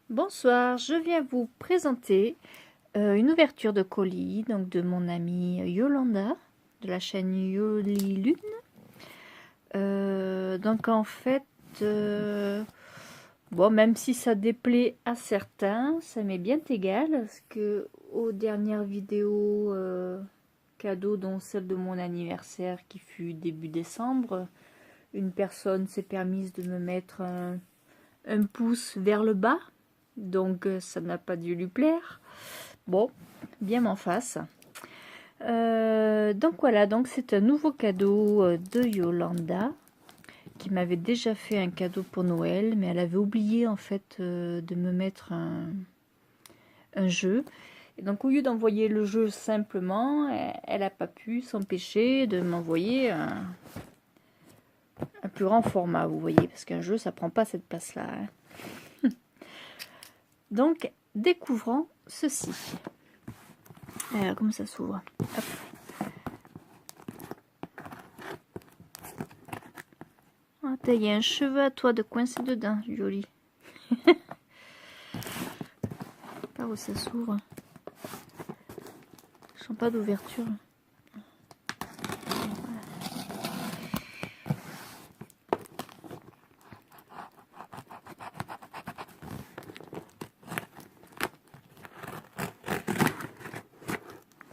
Bonsoir, je viens vous présenter une ouverture de colis donc de mon amie Yolanda de la chaîne Yoli Lune. Donc en fait, bon, même si ça déplaît à certains, ça m'est bien égal parce que aux dernières vidéos cadeaux, dont celle de mon anniversaire qui fut début décembre, une personne s'est permise de me mettre un pouce vers le bas. Donc ça n'a pas dû lui plaire. Bon, bien m'en face. Donc voilà, donc c'est un nouveau cadeau de Yolanda qui m'avait déjà fait un cadeau pour Noël, mais elle avait oublié en fait de me mettre un jeu. Et donc au lieu d'envoyer le jeu simplement, elle n'a pas pu s'empêcher de m'envoyer un plus grand format, vous voyez, parce qu'un jeu ça prend pas cette place-là. Hein. Donc découvrons ceci. Alors, comment ça s'ouvre? Ah, il y a un cheveu à toi de coincer dedans, joli. Par où ça s'ouvre? Je sens pas d'ouverture.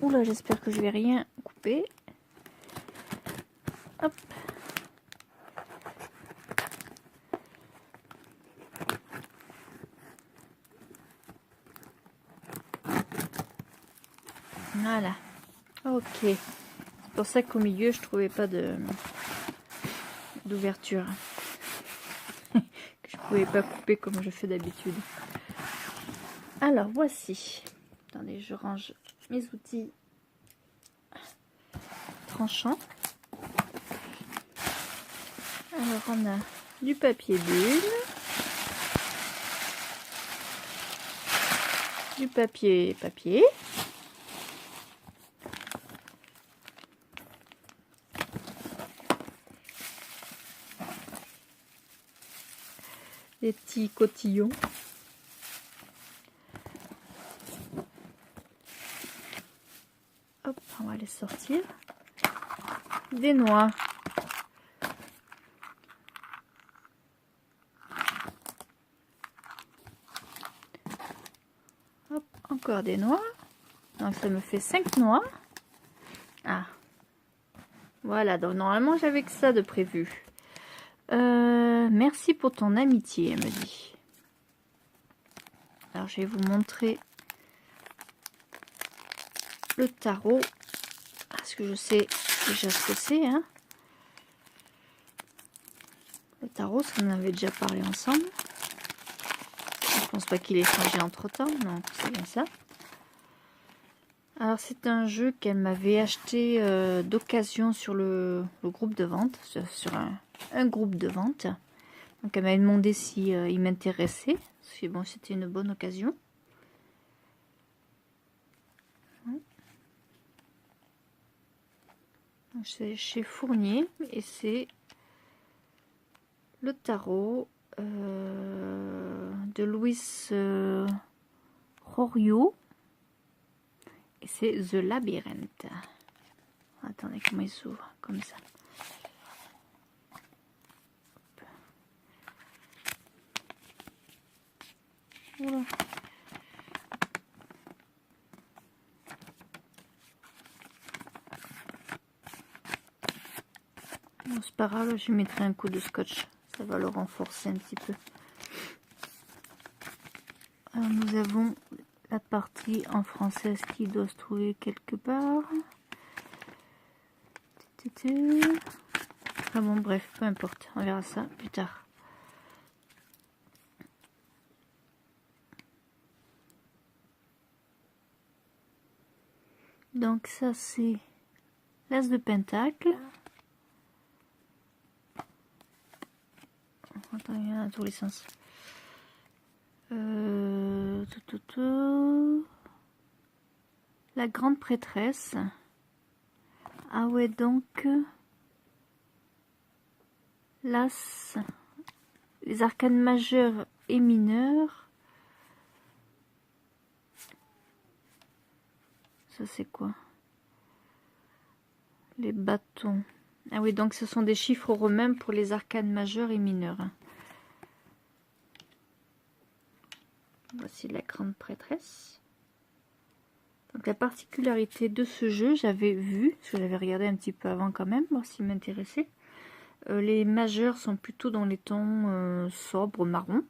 Oula, j'espère que je vais rien couper. Hop. Voilà. Ok. C'est pour ça qu'au milieu, je trouvais pas d'ouverture. Que je pouvais pas couper comme je fais d'habitude. Alors, voici. Attendez, je range mes outils tranchants. Alors, on a du papier bulle. Du papier. Des petits cotillons. Hop, on va les sortir. Des noix. Hop, encore des noix. Donc ça me fait 5 noix. Ah. Voilà, donc normalement j'avais que ça de prévu. Merci pour ton amitié, elle me dit. Alors je vais vous montrer le tarot. Parce que je sais déjà ce que c'est. Hein. Le tarot, ça on en avait déjà parlé ensemble. Je pense pas qu'il ait changé entre temps. Non, c'est bien ça. Alors c'est un jeu qu'elle m'avait acheté d'occasion sur le groupe de vente. Sur un groupe de vente. Donc elle m'avait demandé si il m'intéressait. Bon, c'était une bonne occasion. C'est chez Fournier et c'est le tarot de Louis Rorio et c'est The Labyrinth. Attendez, comment il s'ouvre comme ça. Voilà. Bon, c'est pas grave, je mettrai un coup de scotch, ça va le renforcer un petit peu. Alors nous avons la partie en française qui doit se trouver quelque part. Ah bon, bref, peu importe, on verra ça plus tard. Donc ça c'est l'as de pentacle. Attends, il y en a dans tous les sens. La grande prêtresse. Ah ouais, donc l'as, les arcanes majeurs et mineurs, Ça c'est quoi? Les bâtons. Ah oui, donc ce sont des chiffres romains pour les arcanes majeures et mineures. Voici la grande prêtresse. Donc la particularité de ce jeu, j'avais vu, parce que j'avais regardé un petit peu avant quand même, voir s'il m'intéressait. Les majeurs sont plutôt dans les tons sobres marron.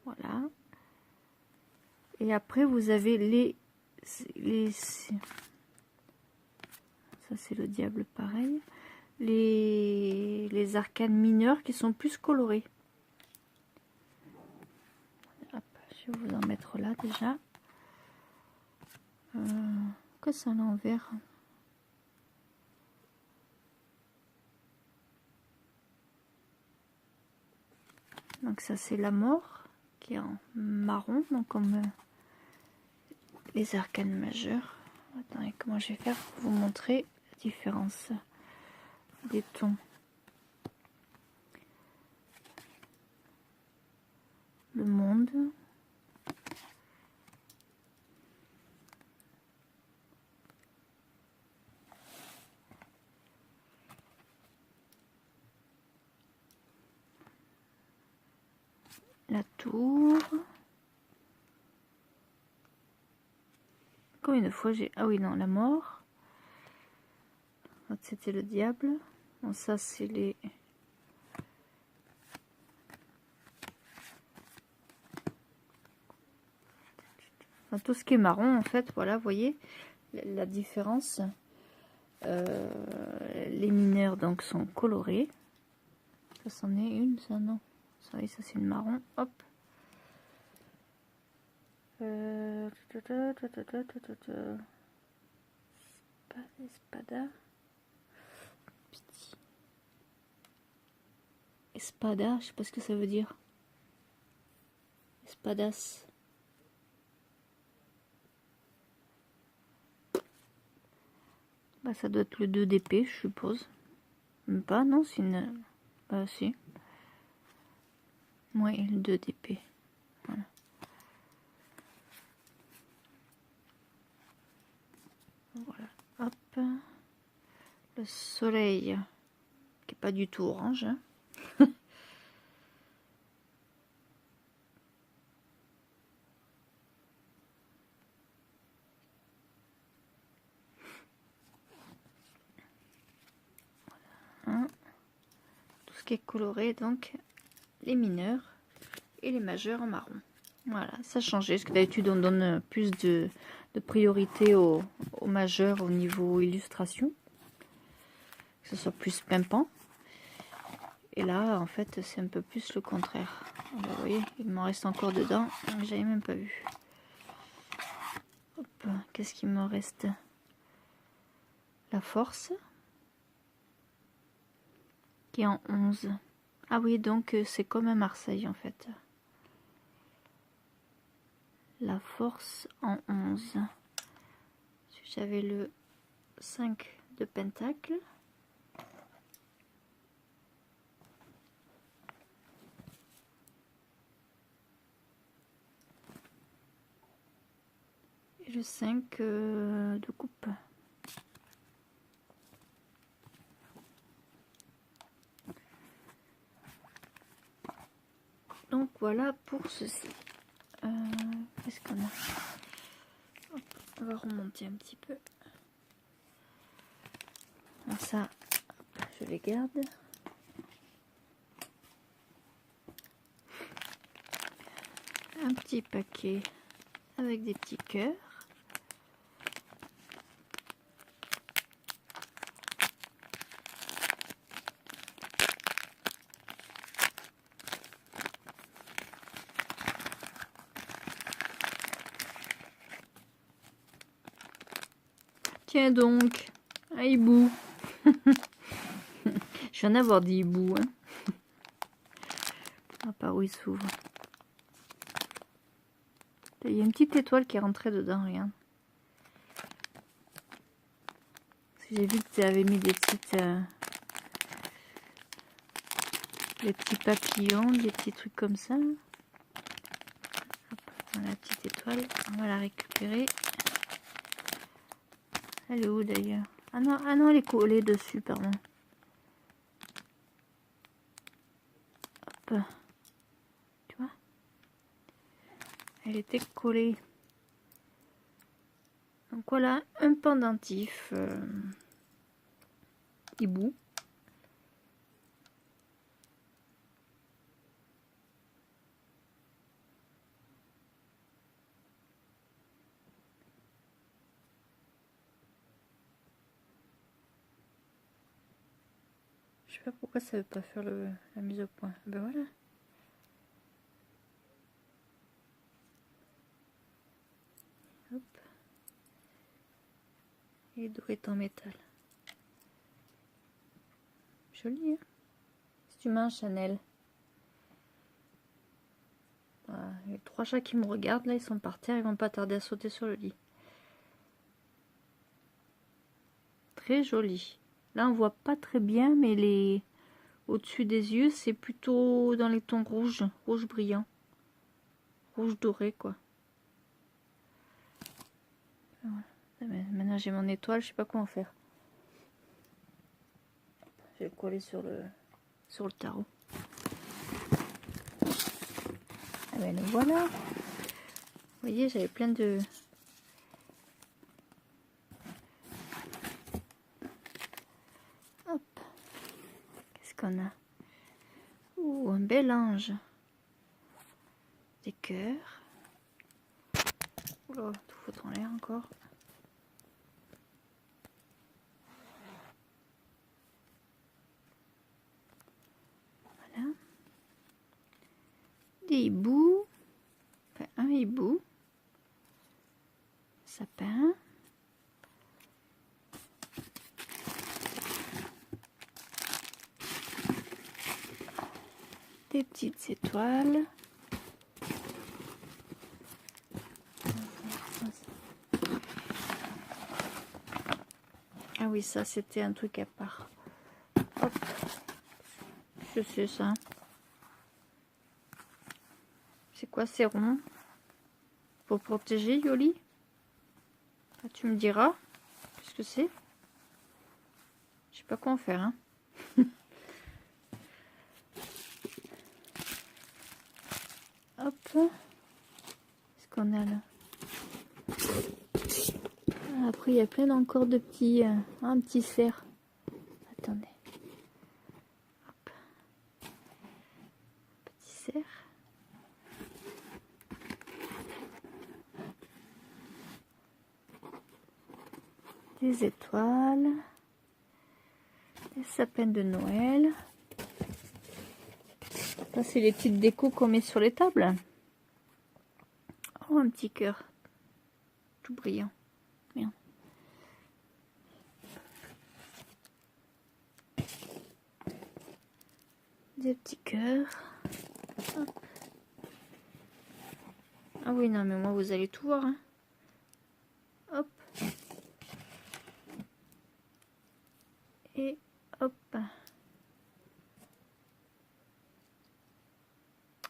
Voilà. Et après vous avez ça c'est le diable pareil. Les arcanes mineures qui sont plus colorées. Hop, je vais vous en mettre là déjà. Pourquoi c'est à l'envers? Donc ça c'est la mort qui est en marron, donc comme les arcanes majeures. Attendez, comment je vais faire pour vous montrer la différence des tons. Le monde. La tour. Combien de fois j'ai... Ah oui, non, la mort. C'était le diable. Bon, ça, c'est les... Enfin, tout ce qui est marron, en fait, voilà, vous voyez la différence. Les mineurs, donc, sont colorés. Ça, c'en est une, ça, non. Ça, oui, ça, c'est une marron. Hop. Espada. Espada, je sais pas ce que ça veut dire. Espadas. Bah, ça doit être le 2 d'épée, je suppose. Même pas, non, c'est une... Bah, si. Ouais, le 2 d'épée. Voilà. Voilà, hop. Le soleil, qui est pas du tout orange. Hein. Hein. Tout ce qui est coloré, donc les mineurs et les majeurs en marron. Voilà, ça a changé, parce que d'habitude on donne plus de priorité aux majeurs au niveau illustration, que ce soit plus pimpant. Et là, en fait, c'est un peu plus le contraire. Alors, vous voyez, il m'en reste encore dedans, j'avais même pas vu. Qu'est-ce qu'il me reste? La force, qui est en 11. Ah oui, donc c'est comme à Marseille, en fait. La force en 11. J'avais le 5 de pentacle. Et le 5 de coupe. Donc voilà pour ceci. Qu'est-ce qu'on a? Hop, on va remonter un petit peu. Alors ça, hop, je les garde. Un petit paquet avec des petits cœurs. Tiens donc, un hibou. Je viens d'avoir des hiboux. Hein. Ah, par où il s'ouvre. Il y a une petite étoile qui est rentrée dedans, regarde. J'ai vu que tu avais mis des petites... des petits papillons, des petits trucs comme ça. Hop, voilà la petite étoile, on va la récupérer. Elle est où d'ailleurs? Ah non, elle est collée dessus, pardon. Hop. Tu vois? Elle était collée. Donc voilà, un pendentif hibou. Je sais pas pourquoi ça veut pas faire la mise au point. Ben voilà. Hop. Et doré en métal. Joli, hein? Si tu manges, Chanel. Voilà. Les 3 chats qui me regardent, là, ils sont par terre. Ils vont pas tarder à sauter sur le lit. Très joli. Là, on voit pas très bien, mais les au-dessus des yeux, c'est plutôt dans les tons rouges. Rouge brillant. Rouge doré, quoi. Voilà. Maintenant, j'ai mon étoile. Je sais pas comment faire. Je vais le coller sur le tarot. Ah ben voilà. Vous voyez, j'avais plein de... Hop. Qu'est-ce qu'on a? Ouh, un bel ange. Des cœurs. Oula, tout foutre en l'air encore. Voilà. Des hiboux. Enfin, un hibou. Sapin. Des petites étoiles. Ah oui, ça c'était un truc à part. Hop. Je sais ça. C'est quoi ces ronds? Pour protéger, Yoli? Ah, tu me diras. Qu'est-ce que c'est? Je sais pas quoi en faire, hein. Hop. Qu'est-ce qu'on a là? Ah, après, il y a plein encore de petits... un petit cerf. Attendez. Hop. Petit cerf. Des étoiles. Des sapins de Noël. Ça, c'est les petites décos qu'on met sur les tables. Oh, un petit cœur. Tout brillant. Merde. Des petits cœurs. Hop. Ah oui, non, mais moi, vous allez tout voir. Hein. Hop. Et hop.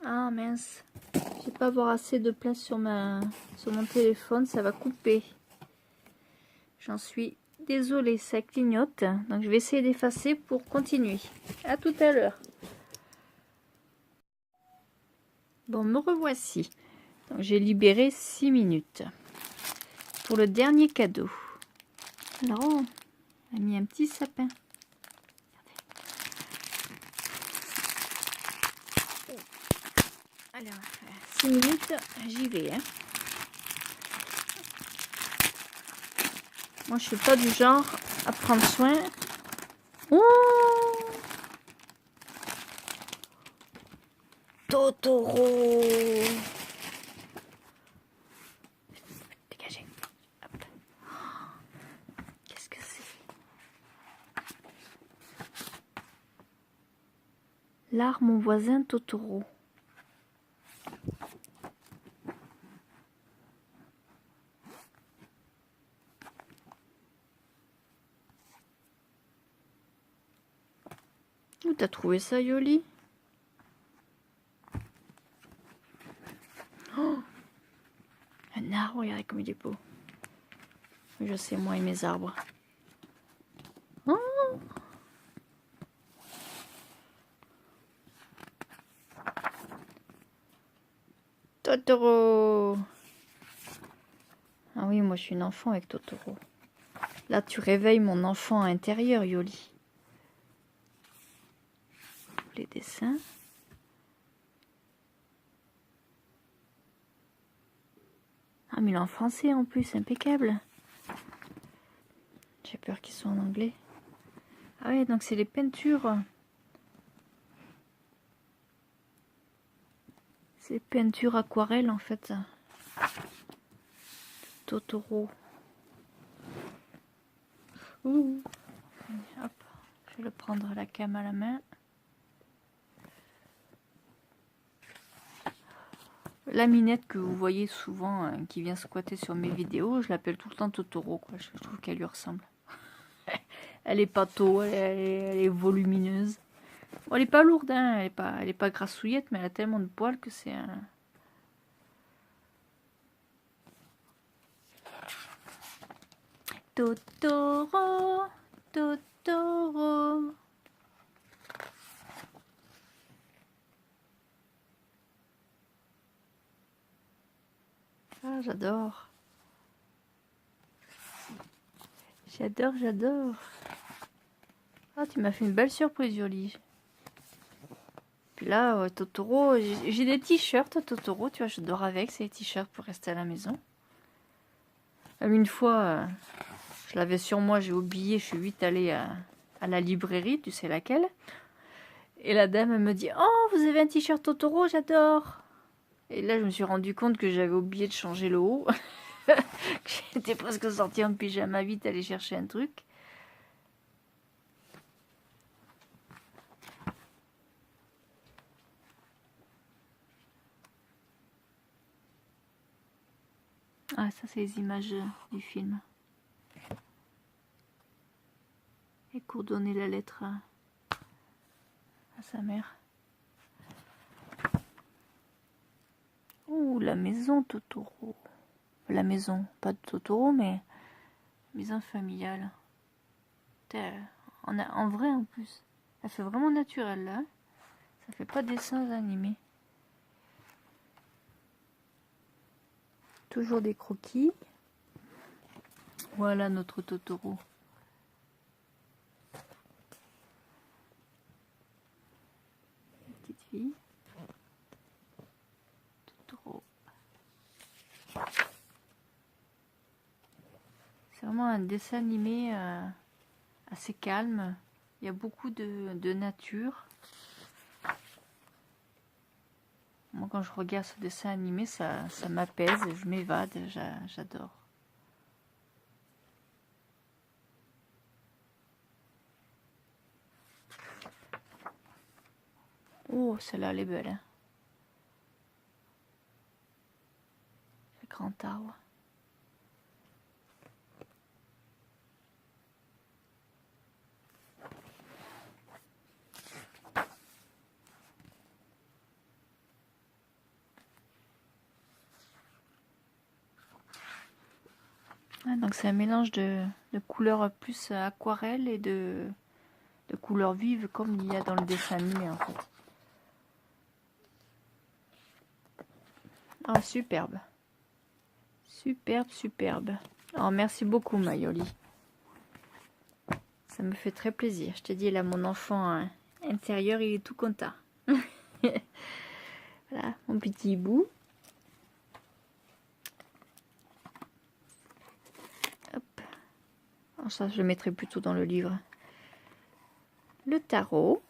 Ah mince. Je vais pas avoir assez de place sur mon téléphone. Ça va couper. J'en suis désolée. Ça clignote. Donc, je vais essayer d'effacer pour continuer. À tout à l'heure. Bon, me revoici. Donc, j'ai libéré 6 minutes pour le dernier cadeau. Alors, on a mis un petit sapin. Alors, 6 minutes, j'y vais. Hein. Moi, je suis pas du genre à prendre soin. Oh, Totoro. Dégagez. Hop. Qu'est-ce que c'est? L'art, mon voisin Totoro. Où t'as trouvé ça, Yoli? Oh, un arbre, regardez comme il est beau. Je sais, moi et mes arbres. Oh, Totoro! Ah oui, moi je suis une enfant avec Totoro. Là, tu réveilles mon enfant intérieur, Yoli. Les dessins. Ah, mais il est en français en plus, impeccable. J'ai peur qu'ils soient en anglais. Ah ouais, donc c'est les peintures. C'est peintures aquarelles en fait. Totoro. Ouh. Hop, je vais le prendre la cam à la main. La minette que vous voyez souvent, qui vient squatter sur mes vidéos, je l'appelle tout le temps Totoro, quoi. Je trouve qu'elle lui ressemble. Elle est pâteau, elle est volumineuse. Bon, elle est pas lourde, hein, elle est pas grassouillette, mais elle a tellement de poils que c'est un... Totoro, Totoro. Ah, j'adore. J'adore, j'adore. Ah, tu m'as fait une belle surprise, Yoli. Puis là, Totoro, j'ai des t-shirts Totoro, tu vois, je dors avec ces t-shirts pour rester à la maison. Une fois, je l'avais sur moi, j'ai oublié, je suis vite allée à la librairie, tu sais laquelle. Et la dame, elle me dit, oh, vous avez un t-shirt Totoro, j'adore. Et là, je me suis rendu compte que j'avais oublié de changer le haut. J'étais presque sortie en pyjama vite aller chercher un truc. Ah, ça, c'est les images du film. Et pour donner la lettre à sa mère. Ouh, la maison Totoro. La maison, pas de Totoro, mais maison familiale. En vrai, en plus. Elle fait vraiment naturel, là. Ça fait pas dessins animés. Toujours des croquis. Voilà notre Totoro. Petite fille. Totoro. C'est vraiment un dessin animé assez calme. Il y a beaucoup de nature. Moi, quand je regarde ce dessin animé, ça m'apaise, je m'évade, j'adore. Oh, celle-là, elle est belle. Hein. Le grand arbre. Ah, donc c'est un mélange de couleurs plus aquarelles et de couleurs vives comme il y a dans le dessin animé en fait. Ah, superbe. Superbe, superbe. Alors merci beaucoup Mayoli. Ça me fait très plaisir. Je te dis là, mon enfant intérieur, il est tout content. Voilà, mon petit hibou. Hop. Alors ça, je le mettrai plutôt dans le livre. Le tarot.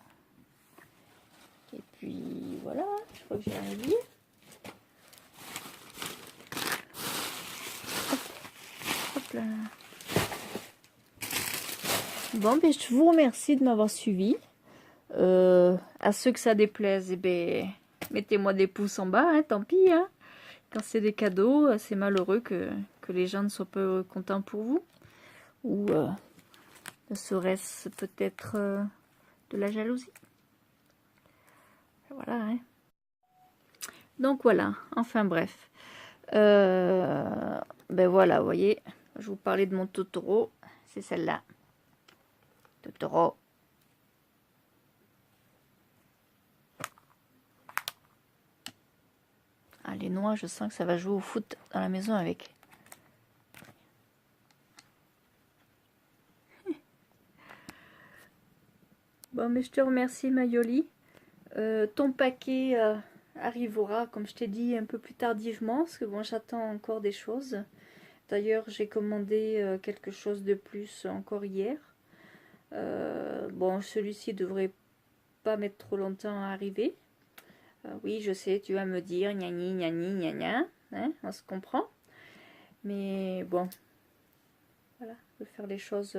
Et puis voilà, je crois que j'ai un livre. Hop là. Bon, ben, je vous remercie de m'avoir suivi. À ceux que ça déplaise, eh ben, mettez-moi des pouces en bas, hein, tant pis. Hein. Quand c'est des cadeaux, c'est malheureux que les gens ne soient pas contents pour vous. Ou serait-ce peut-être de la jalousie. Voilà. Hein. Donc voilà, enfin bref. Ben voilà, vous voyez, Je vous parlais de mon Totoro. C'est celle-là. Totoro. Ah, les noix, je sens que ça va jouer au foot dans la maison avec. Bon, mais je te remercie, Mayoli. Ton paquet arrivera, comme je t'ai dit, un peu plus tardivement, parce que bon, j'attends encore des choses. D'ailleurs, j'ai commandé quelque chose de plus encore hier. Bon, celui-ci devrait pas mettre trop longtemps à arriver. Oui, je sais, tu vas me dire, gnani, gnani, gna gna, hein, on se comprend. Mais bon, voilà, je veux faire les choses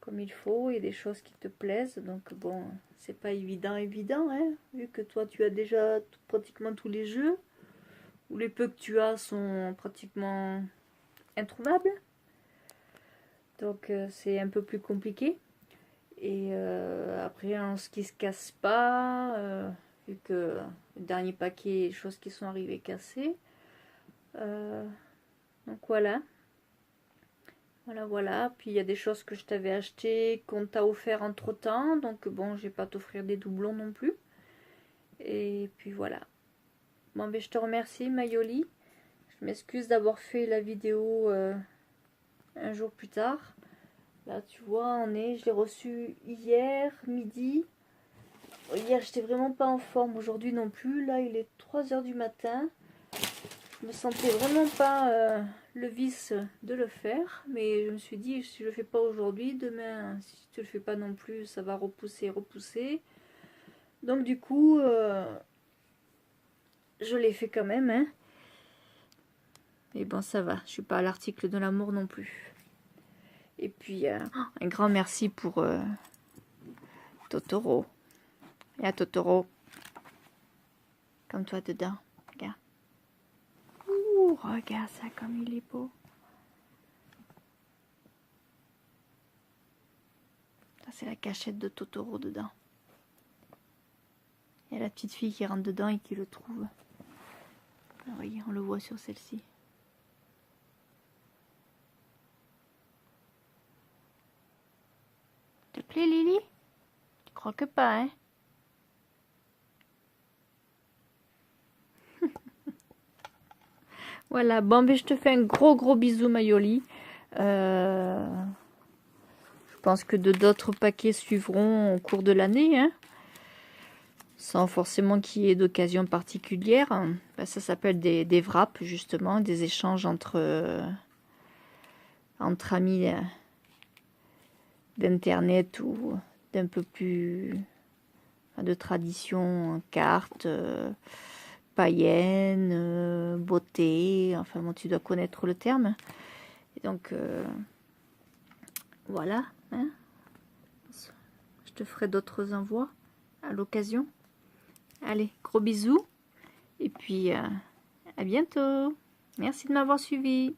comme il faut et des choses qui te plaisent. Donc bon, c'est pas évident, hein, vu que toi tu as déjà pratiquement tous les jeux, ou les peu que tu as sont pratiquement introuvables. Donc c'est un peu plus compliqué. Et après, en ce qui se casse pas, vu que le dernier paquet, choses qui sont arrivées cassées. Donc voilà. Voilà. Puis il y a des choses que je t'avais achetées, qu'on t'a offert entre temps. Donc bon, je vais pas t'offrir des doublons non plus. Et puis voilà. Bon, ben je te remercie, Mayoli. Je m'excuse d'avoir fait la vidéo un jour plus tard. Là, tu vois, je l'ai reçu hier midi. Hier, j'étais vraiment pas en forme. Aujourd'hui non plus. Là, il est 3 h du matin. Je me sentais vraiment pas le vice de le faire. Mais je me suis dit, si je le fais pas aujourd'hui, demain, si tu le fais pas non plus, ça va repousser. Donc du coup, je l'ai fait quand même. Hein. Mais bon, ça va. Je suis pas à l'article de l'amour non plus. Et puis, un grand merci pour Totoro. Et à Totoro. Comme toi dedans. Regarde. Ouh, regarde ça comme il est beau. Ça, c'est la cachette de Totoro dedans. Il y a la petite fille qui rentre dedans et qui le trouve. Alors, voyez, on le voit sur celle-ci. Te plaît, Lily? Tu crois que pas, hein? Voilà, bon, ben, je te fais un gros bisou, Mayoli. Je pense que d'autres paquets suivront au cours de l'année, hein, sans forcément qu'il y ait d'occasion particulière. Ben, ça s'appelle des wraps, justement, des échanges entre amis d'internet ou d'un peu plus de tradition, cartes, païennes, beauté, enfin bon, tu dois connaître le terme. Et donc, voilà, hein. Je te ferai d'autres envois à l'occasion. Allez, gros bisous. Et puis, à bientôt. Merci de m'avoir suivi.